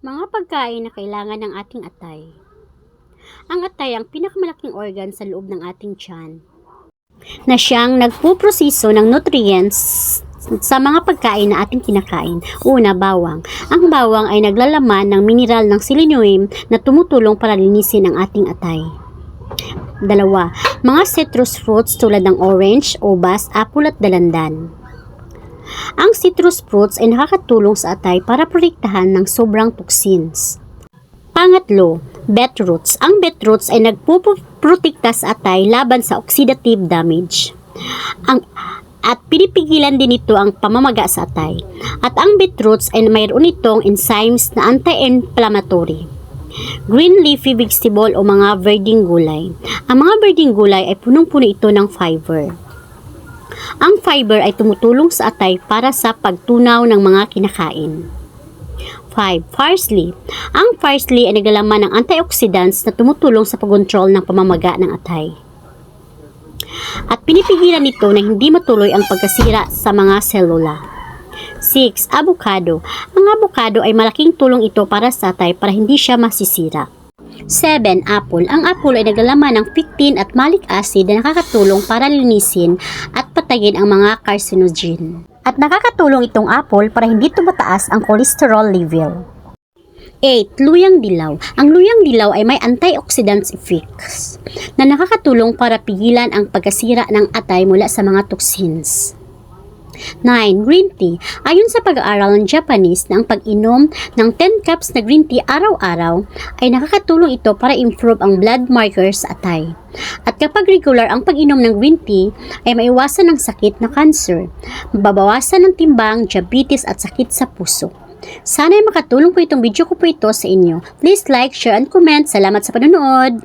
Mga pagkain na kailangan ng ating atay. Ang atay ang pinakamalaking organ sa loob ng ating tiyan, na siyang nagpuproseso ng nutrients sa mga pagkain na ating kinakain. Una, bawang. Ang bawang ay naglalaman ng mineral ng selenium na tumutulong para linisin ang ating atay. Dalawa, mga citrus fruits tulad ng orange, ubas, apple at dalandan. Ang citrus fruits ay nakakatulong sa atay para protektahan ng sobrang toxins. Pangatlo, beetroots. Ang beetroots ay nagpuprotekta sa atay laban sa oxidative damage. At pinipigilan din ito ang pamamaga sa atay. At ang beetroots ay mayroon itong enzymes na anti-inflammatory. Green leafy vegetable o mga verding gulay. Ang mga verding gulay ay punong-puno ito ng fiber. Ang fiber ay tumutulong sa atay para sa pagtunaw ng mga kinakain. 5. Parsley. Ang parsley ay naglalaman ng antioxidants na tumutulong sa pagkontrol ng pamamaga ng atay. At pinipigilan nito na hindi matuloy ang pagkasira sa mga selula. 6. Avocado. Ang avocado ay malaking tulong ito para sa atay para hindi siya masisira. 7. Apple. Ang apple ay naglalaman ng pectin at malic acid na nakakatulong para linisin at patayin ang mga carcinogen. At nakakatulong itong apple para hindi tumataas ang cholesterol level. 8. Luyang dilaw. Ang luyang dilaw ay may antioxidant effects na nakakatulong para pigilan ang pagkasira ng atay mula sa mga toxins. 9. Green tea. Ayon sa pag-aaral ng Japanese na ang pag-inom ng 10 cups na green tea araw-araw ay nakakatulong ito para improve ang blood markers sa atay. At kapag regular ang pag-inom ng green tea ay maiwasan ng sakit na cancer, mababawasan ng timbang, diabetes at sakit sa puso. Sana ay makatulong po itong video ko po ito sa inyo. Please like, share, and comment. Salamat sa panonood!